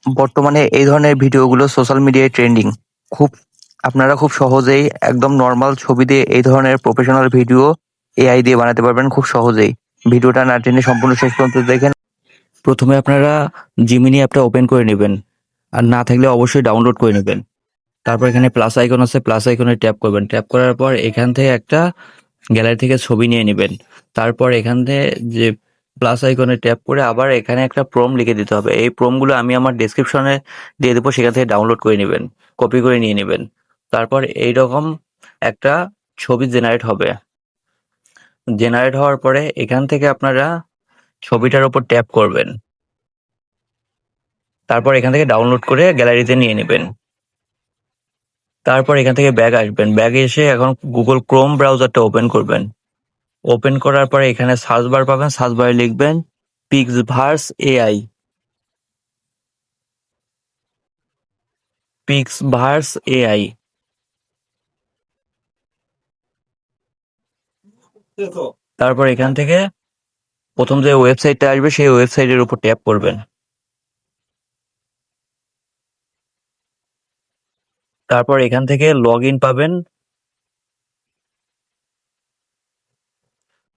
বর্তমানে এই ধরনের ভিডিওগুলো সোশ্যাল মিডিয়ায় ট্রেন্ডিং। খুব আপনারা খুব সহজেই একদম নরমাল ছবি দিয়ে এই ধরনের প্রফেশনাল ভিডিও এআই দিয়ে বানাতে পারবেন খুব সহজেই। ভিডিওটা না টেনে সম্পূর্ণ শেষ পর্যন্ত দেখেন। প্রথমে আপনারা জিমিনি অ্যাপটা ওপেন করে নেবেন, আর না থাকলে অবশ্যই ডাউনলোড করে নেবেন। তারপর এখানে প্লাস আইকন আছে, প্লাস আইকনে ট্যাপ করবেন। ট্যাপ করার পর এখান থেকে একটা গ্যালারি থেকে ছবি নিয়ে নেবেন। তারপর এখান থেকে যে প্লাস আইকনে ট্যাপ করে আবার এখানে একটা প্রম লিখে দিতে হবে। এই প্রমগুলো আমি আমার ডেসক্রিপশনে দিয়ে দেবো, সেখান থেকে ডাউনলোড করে নেবেন, কপি করে নিয়ে নেবেন। তারপর এইরকম একটা ছবি জেনারেট হবে। জেনারেট হওয়ার পরে এখান থেকে আপনারা ছবিটার উপর ট্যাপ করবেন। তারপর এখান থেকে ডাউনলোড করে গ্যালারিতে নিয়ে নেবেন। তারপর এখান থেকে ব্যাগ আসবেন। ব্যাগে এসে এখন গুগল ক্রোম ব্রাউজারটা ওপেন করবেন। ওপেন করার পরে এখানে সার্চ বার পাবেন, সার্চ বারে লিখবেন পিক্সভার্স এআই। PixVerse AI. তারপর এখান থেকে প্রথম যে ওয়েবসাইটটা আসবে সেই ওয়েবসাইটের উপর ট্যাপ করবেন। তারপর এখান থেকে লগ ইন পাবেন।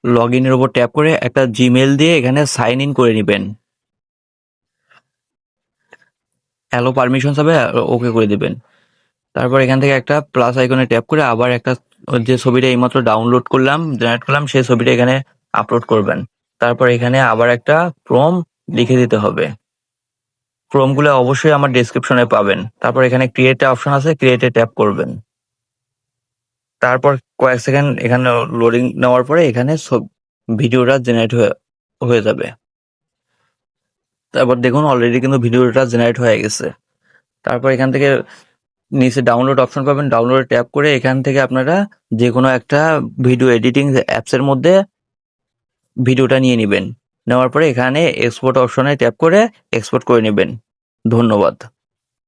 লগ ইনের উপর ট্যাপ করে একটা জিমেল দিয়ে এখানে সাইন ইন করে নেবেন। অ্যালো পারমিশন হবে, ওকে করে দিবেন। তারপর এখান থেকে একটা প্লাস আইকনে ট্যাপ করে আবার একটা যে ছবিটা এইমাত্র ডাউনলোড করলাম, জেনারেট করলাম, সেই ছবিটা এখানে আপলোড করবেন। তারপর এখানে আবার একটা প্রম লিখে দিতে হবে। প্রমগুলো অবশ্যই আমার ডেসক্রিপশনে পাবেন। তারপর এখানে ক্রিয়েট অপশন আছে, ক্রিয়েটে ট্যাপ করবেন। তারপর কয়েক সেকেন্ড এখানে লোডিং নেওয়ার পরে এখানে ভিডিওটা জেনারেট হয়ে যাবে। তারপর দেখুন অলরেডি কিন্তু ভিডিওটা জেনারেট হয়ে গেছে। তারপর এখান থেকে নিচে ডাউনলোড অপশন পাবেন, ডাউনলোডে ট্যাপ করে এখান থেকে আপনারা যে কোনো একটা ভিডিও এডিটিং অ্যাপসের মধ্যে ভিডিওটা নিয়ে নেবেন। নেওয়ার পরে এখানে এক্সপোর্ট অপশনে ট্যাপ করে এক্সপোর্ট করে নেবেন। ধন্যবাদ।